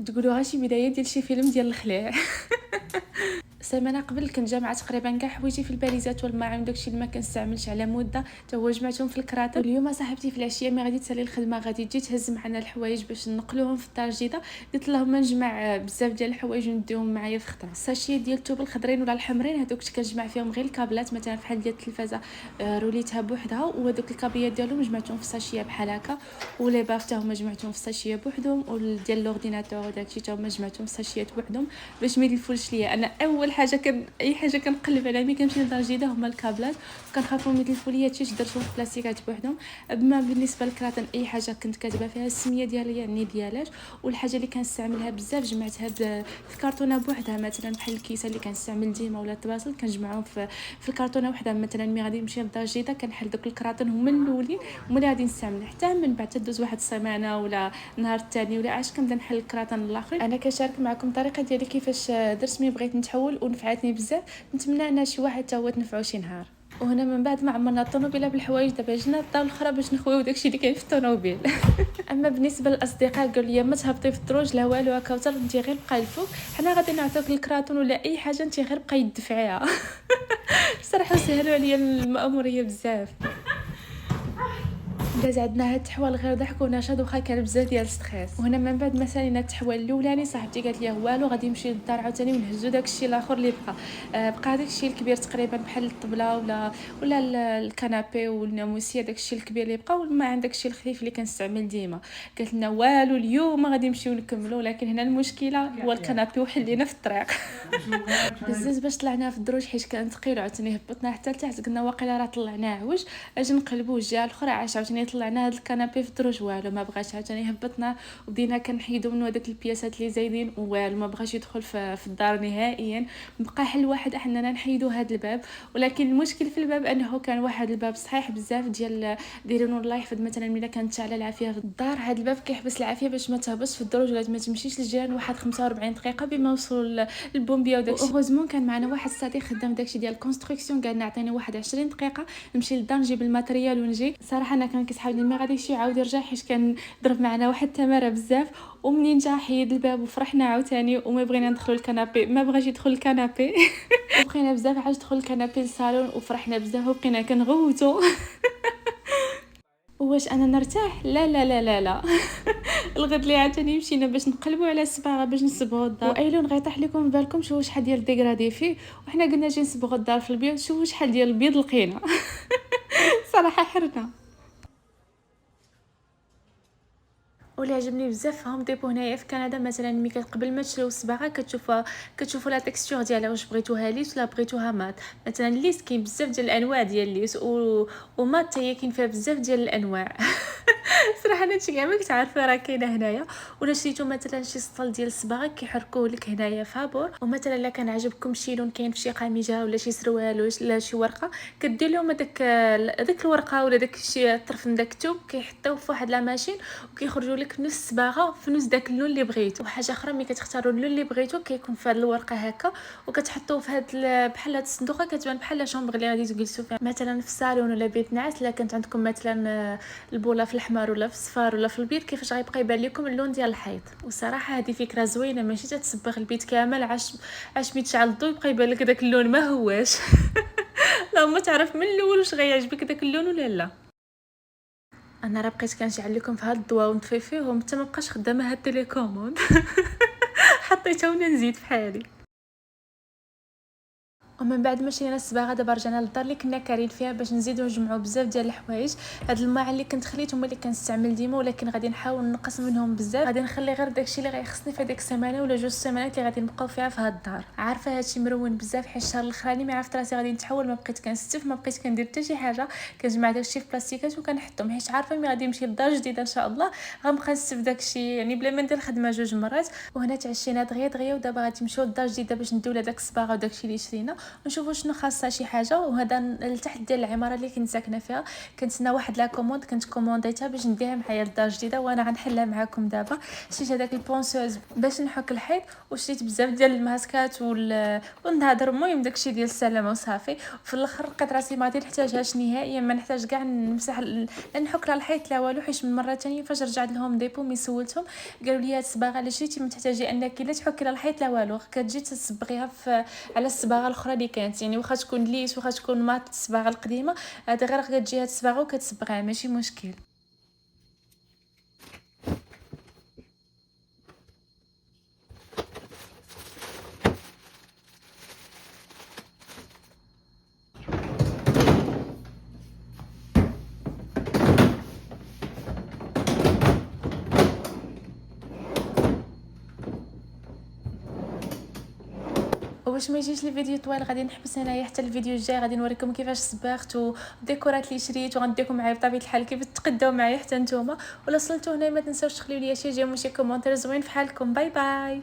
تقولوا شي بدايه ديال شي فيلم ديال الخليع. سيمانه قبل كنت جامعه تقريبا كاع حوايجي في الباليزات والماعون داكشي اللي ما كنستعملش على مده حتى هو جمعتهم في الكراطه. واليوم صاحبتي في العشيه مي غادي تسالي الخدمه غادي تجي تهز معنا الحوايج باش نقلوهم في الدار الجديده. قلت لهم نجمع بزاف ديال الحوايج ونديهم معايا في خطره. الساشيه ديال الثوب الخضرين ولا الحمرين هذوك كنجمع فيهم غير الكابلات مثلا بحال ديال التلفازه روليتها بوحدها، وهذوك الكابيات ديالهم جمعتهم في الساشيه بحال هكا، ولي باف حتى هما جمعتهم في الساشيه بوحدهم، وديال لورديناتور وداكشي حتى هما جمعتهم في الساشيات بوحدهم باش ما يلفوش ليا. انا اول حاجه اي حاجه كنقلب عليها ملي كنمشي للدار الجديده هما الكابلات، كنخافوا من يتلفوا ليا شي درتهم في بلاستيكات بوحدهم. اما بالنسبه للكراتن اي حاجه كنت كاتبه فيها السميه ديالها يعني ديالاش، والحاجه اللي كنستعملها بزاف جمعتها في كرتونه بوحدها، مثلا بحال الكيسه اللي كنستعمل ديما ولا الطباسل كنجمعهم في الكرتونه وحده. مثلا ملي غادي نمشي للدار الجديده كنحل دوك الكراتن هما الاولين وملي غادي نستعمل حتى من بعد تدوز واحد السيمانه ولا نهار الثاني ولا عاش كنبدا نحل الكراتن الاخرين. انا كنشارك معكم الطريقه ديالي كيفاش درت ملي بغيت نتحول ونفعتني بزاف، نتمنى ان شي واحد حتى هو تنفعو شي نهار. وهنا من بعد ما عمرنا الطوموبيله بالحوايج دابا جينا الدار الاخرى باش نخويو داكشي اللي كاين في الطوموبيل. اما بالنسبه للاصدقاء قالوا لي ما تهبطي في الدروج لا والو هكا وتر انت غير بقاي الفوق، حنا غادي نعطيوك الكراتون ولا اي حاجه انت غير بقاي تدفعيها. صراحه سهلوا عليا المأموريه بزاف. داز عندنا هاد التحوال غير ضحك ونشاط وخا كان بزاف ديال ستريس. وهنا من بعد ما سالينا التحوال الاولاني صاحبتي قالت لي والو غادي نمشي للدار عاوتاني ونهزو داكشي الاخر اللي بقى داكشي الكبير تقريبا بحال الطبله ولا الكنابي والناموسيه داكشي الكبير اللي بقى، وما عندك شي الخفيف اللي كنستعمل ديما. قالت لنا والو اليوم غادي نمشيو نكملوا، ولكن هنا المشكله هو الكنابي وحلينا في الطريق. بزز باش طلعنا في الدروج حيت كان ثقيل، عاوتاني هبطنا حتى لتحت قلنا واقيلا راه طلعنا عوج اجي نقلبوا الجهه الاخرى عاش عاوتاني طلعنا هاد الكنابي في الدروج والو ما بغاش. عاوتاني هبطنا وبدينا كنحيدوا منو هذاك البياسات اللي زايدين والو ما بغاش يدخل في الدار نهائيا. بقى حل واحد اننا نحيدوا هذا الباب، ولكن المشكل في الباب انه كان واحد الباب صحيح بزاف ديال ديروا الله يحفظ مثلا ملي كانت على العافيه في الدار هذا الباب كيحبس العافيه باش ما تهبطش في الدروج ولا ما تمشيش للجيران واحد 45 دقيقه بما وصلوا البومبيه وداكشي. اوغوزمون كان معنا واحد الصديق خدام داكشي ديال الكونستركسيون قال نعطيني واحد 20 دقيقه نمشي للدار نجيب الماتريال ونجي. صراحه انا كان كيسحابني ما غاديش يعاود يرجع حيت كان ضرب معنا واحد التماره بزاف. ومنين جا حيد الباب وفرحنا عاوتاني وما بغينا ندخلوا الكنابي ما بغاش يدخل الكنابي. وبقينا بزاف عاج دخل الكنابي للصالون وفرحنا بزاف وبقينا كنغوتو. واش انا نرتاح؟ لا لا لا لا لا. الغد اللي عاوتاني مشينا باش نقلبوا على الصباغه باش نصبغوا الدار، وايلون غيطيح لكم بالكم شوفوا شحال ديال ديغرادي فيه، وحنا قلنا جي نصبغوا الدار في البيض شوفوا شحال ديال البيض لقينا. صراحه حرنا. واللي عجبني بزاف فهم ديبو هنايا في كندا مثلا ملي قبل ما تشريو الصباغه كتشوفوا لا تكستور ديالها واش بغيتوها ليس ولا بغيتوها مات. مثلا ليس كاين بزاف ديال الانواع ديال ليس ومات حتى هي كاين فيها بزاف ديال الانواع. صراحه انا هادشي كاع ما كنت عارفه راه كاينه هنايا. ولا شريتو مثلا شي سطل ديال الصباغه كيحركوه لك هنايا فابور، ومثلا الا كان عجبكم شي لون كاين في شي قميجه ولا شي سروال ولا شي ورقه كدير لهم داك الورقه ولا داك شي طرف من داك الثوب كيحطوه في واحد لا ماشين وكيخرجوا لك نفس الصباغه في نفس داك اللون اللي بغيتو. وحاجه اخرى ملي كتختاروا اللون اللي بغيتو كيكون في هاد الورقه هكا وكتحطوه في هاد بحال هاد الصندوقه كتبان بحال شومبر اللي غادي تجلسوا فيها مثلا في الصالون ولا بيت نعاس. الا كانت عندكم مثلا البوله في الاحمر ولا في الصفار ولا في البيض كيفاش غيبقى يبان لكم اللون ديال الحيط. وصراحه هذه فكره زوينه ماشي تتصبغ البيت كامل عاش ملي تشعل الضوء يبقى يبان لك داك اللون ما هواش. لا ما تعرف من الاول واش غيعجبك داك اللون ولا لا. انا راه بقيت كنشعل لكم في هاد الضوء ونطفي فيهم حتى ما بقاش خدامه هاد التليكوموند. حطيتها وانا نزيد في حالي. ومن بعد ما شرينا الصباغه دابا رجعنا للدار اللي كنا كارين فيها باش نزيدو نجمعوا بزاف ديال الحوايج. هاد الماعن اللي كنت خليت هما اللي كنستعمل ديما ولكن غادي نحاول نقص منهم بزاف. غادي نخلي غير داكشي اللي غيخصني في هذيك السيمانه ولا جوج سيمانات اللي غادي نبقاو فيها في هاد الدار. عارفه هادشي مرون بزاف حيت الشهر الاخراني ما عرفت راسي غادي نتحول ما بقيت كنستف ما بقيت كندير حتى شي حاجه كنجمع داكشي في بلاستيكات وكنحطهم حيت عارفه ملي غادي نمشي للدار جديده ان شاء الله غنبقى نستف داكشي يعني بلا ما ندير الخدمه جوج مرات. وهنا تعشينا دغيا ودابا غادي نمشيو للدار جديده باش نديو لها داك الصباغه وداكشي اللي شرينا ونشوفوا شنو خاصها شي حاجه. وهذا لتحت ديال العماره اللي كنت ساكنه فيها كنتسنى واحد لا كوموند كنت كومونديتها باش نديها معايا للدار جديده، وانا غنحلها معاكم دابا. شريت هذاك البونسوز باش نحك الحيط، وشريت بزاف ديال الماسكات ونهضر المهم داكشي ديال السلامه وصافي. وفي الاخر لقيت راسي ما غادي نحتاجهاش نهائيا، ما نحتاج كاع نمسح لان نحك لها الحيط لا والو. حيت من مره ثانيه فاش رجعت لهم ديبو مي سولتهم قالوا لي هاد الصباغه اللي شريتي ما تحتاجي انك لا تحكي لها الحيط لا والو، كتجي تصبغيها على الصباغه الاخرى اللي كانت، يعني واخا تكون ليس واخا تكون مات الصباغه القديمه، هذا غير كتجي هاد الصباغه وكتصبغيها ماشي مشكل. وباش ما يجيش الفيديو طويل غادي نحبس هنايا حتى الفيديو الجاي، غادي نوريكم كيفاش صبغت والديكورات اللي شريت، وغنديكم معايا بطبيعه الحال كيف تقداو معايا حتى نتوما. ولا وصلتوا هنا ما تنساوش تخليو لي شي جيم وشي كومونتير زوين في حالكم. باي باي.